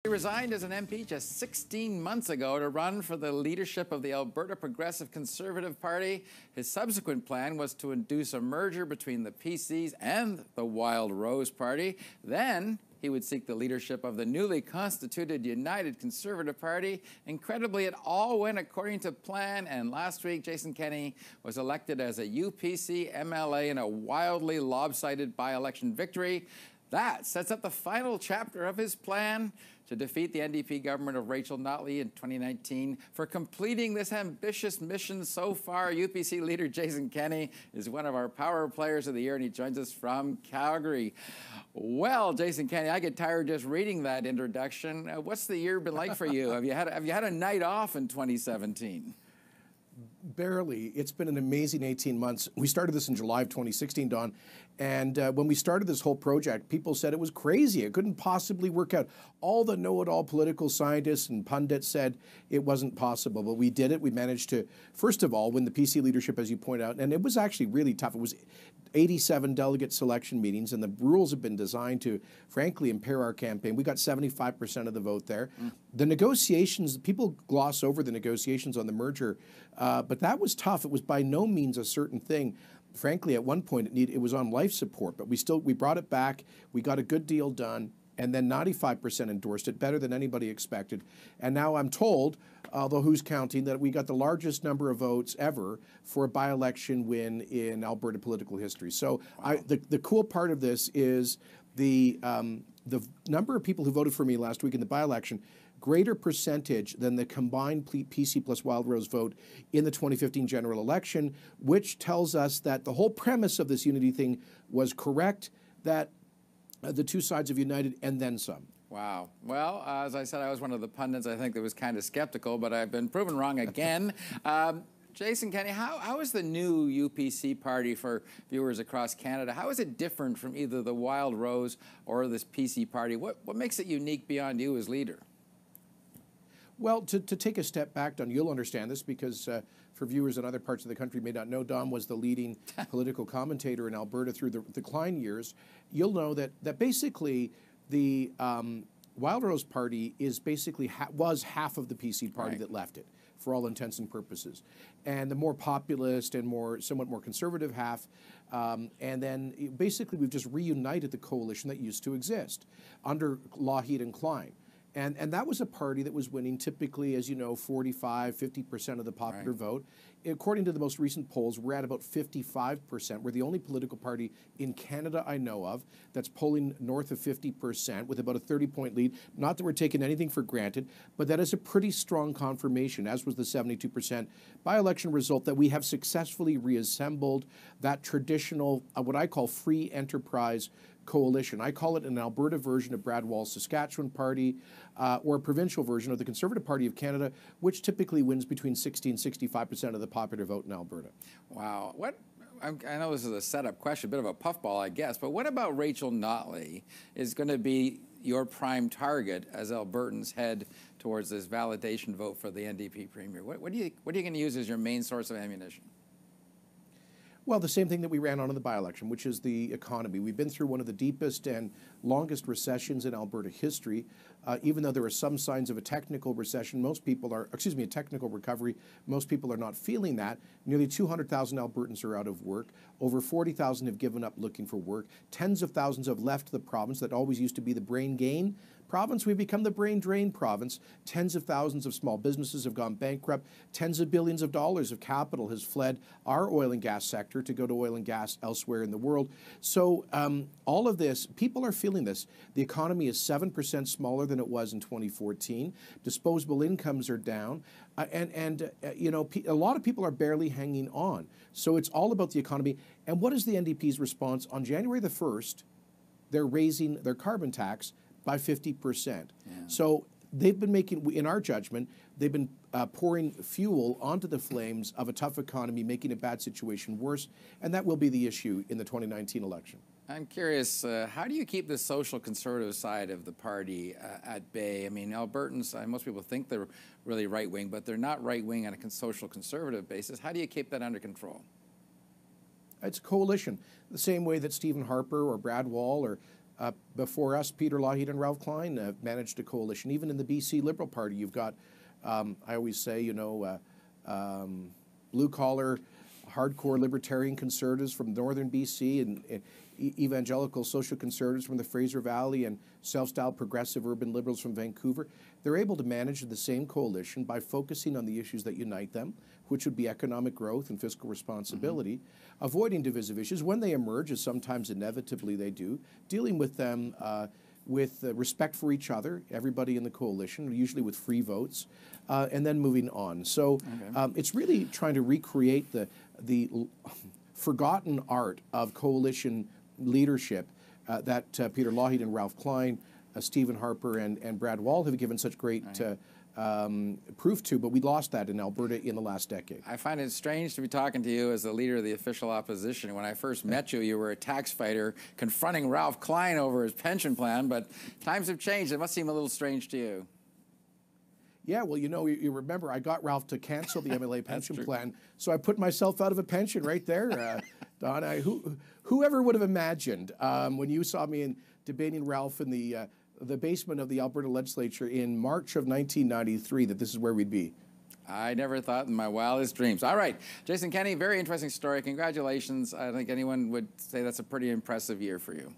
He resigned as an MP just 16 months ago to run for the leadership of the Alberta Progressive Conservative Party. His subsequent plan was to induce a merger between the PCs and the Wildrose Party. Then he would seek the leadership of the newly constituted United Conservative Party. Incredibly, it all went according to plan, and last week Jason Kenney was elected as a UPC MLA in a wildly lopsided by-election victory. That sets up the final chapter of his plan to defeat the NDP government of Rachel Notley in 2019. For completing this ambitious mission so far, UPC leader Jason Kenney is one of our Power Players of the Year, and he joins us from Calgary. Well, Jason Kenney, I get tired just reading that introduction. What's the year been like for you? Have you had a night off in 2017? Barely. It's been an amazing 18 months. We started this in July of 2016, Don, and when we started this whole project, people said it was crazy. It couldn't possibly work out. All the know-it-all political scientists and pundits said it wasn't possible, but we did it. We managed to, first of all, win the PC leadership, as you point out, and it was actually really tough. It was 87 delegate selection meetings, and the rules have been designed to, frankly, impair our campaign. We got 75% of the vote there. The negotiations, people gloss over the negotiations on the merger, but that was tough. It was by no means a certain thing. Frankly, at one point, it was on life support, but we brought it back. We got a good deal done, and then 95% endorsed it, better than anybody expected. And now I'm told, although who's counting, that we got the largest number of votes ever for a by-election win in Alberta political history. So wow. The cool part of this is the number of people who voted for me last week in the by-election, greater percentage than the combined PC plus Wildrose vote in the 2015 general election, which tells us that the whole premise of this unity thing was correct, that the two sides have united and then some. Wow. Well, as I said, I was one of the pundits, I think, that was kind of skeptical, but I've been proven wrong again. Jason Kenney, how is the new UPC party for viewers across Canada? How is it different from either the Wildrose or this PC party? What makes it unique beyond you as leader? Well, to take a step back, Don, you'll understand this because for viewers in other parts of the country may not know, Don was the leading political commentator in Alberta through the decline years. You'll know that basically the Wildrose Party is basically was half of the PC party that left it, for all intents and purposes, and the more populist and somewhat more conservative half. And then basically we've just reunited the coalition that used to exist under Lougheed and Klein. And that was a party that was winning typically, as you know, 45, 50% of the popular vote. According to the most recent polls, we're at about 55%. We're the only political party in Canada I know of that's polling north of 50% with about a 30-point lead. Not that we're taking anything for granted, but that is a pretty strong confirmation, as was the 72% by-election result, that we have successfully reassembled that traditional, what I call free enterprise coalition. I call it an Alberta version of Brad Wall's Saskatchewan Party or a provincial version of the Conservative Party of Canada, which typically wins between 60 and 65% of the popular vote in Alberta. Wow. I know this is a setup question, a bit of a puffball, I guess, but what about Rachel Notley is going to be your prime target as Albertans head towards this validation vote for the NDP premier? What are you going to use as your main source of ammunition? Well, the same thing that we ran on in the by-election, which is the economy. We've been through one of the deepest and longest recessions in Alberta history. Even though there are some signs of a technical recession, a technical recovery, most people are not feeling that. Nearly 200,000 Albertans are out of work. Over 40,000 have given up looking for work. Tens of thousands have left the province that always used to be the brain gain province. We've become the brain drain province. Tens of thousands of small businesses have gone bankrupt. Tens of billions of dollars of capital has fled our oil and gas sector to go to oil and gas elsewhere in the world. So all of this, people are feeling this. The economy is 7% smaller than it was in 2014. Disposable incomes are down. You know, a lot of people are barely hanging on. So it's all about the economy. And what is the NDP's response? On January the 1st, they're raising their carbon tax by 50%. Yeah. So they've been making, in our judgment, they've been pouring fuel onto the flames of a tough economy, making a bad situation worse, and that will be the issue in the 2019 election. I'm curious, how do you keep the social conservative side of the party at bay? I mean, Albertans, most people think they're really right-wing, but they're not right-wing on a social conservative basis. How do you keep that under control? It's a coalition, the same way that Stephen Harper or Brad Wall or Before us, Peter Lougheed and Ralph Klein managed a coalition. Even in the BC Liberal Party, you've got, I always say, blue-collar, hardcore libertarian conservatives from northern BC and evangelical social conservatives from the Fraser Valley and self-styled progressive urban liberals from Vancouver. They're able to manage the same coalition by focusing on the issues that unite them, which would be economic growth and fiscal responsibility, avoiding divisive issues when they emerge, as sometimes inevitably they do, dealing with them with respect for each other, everybody in the coalition, usually with free votes, and then moving on. So it's really trying to recreate the forgotten art of coalition leadership that Peter Lougheed and Ralph Klein, Stephen Harper and Brad Wall have given such great proof to, but we lost that in Alberta in the last decade. I find it strange to be talking to you as the leader of the official opposition. When I first met you, you were a tax fighter confronting Ralph Klein over his pension plan, but times have changed. It must seem a little strange to you. Yeah, well, you remember I got Ralph to cancel the MLA pension plan, so I put myself out of a pension right there, Don. Whoever would have imagined when you saw me debating Ralph in the basement of the Alberta legislature in March of 1993 that this is where we'd be? I never thought in my wildest dreams. All right, Jason Kenney, very interesting story. Congratulations. I think anyone would say that's a pretty impressive year for you.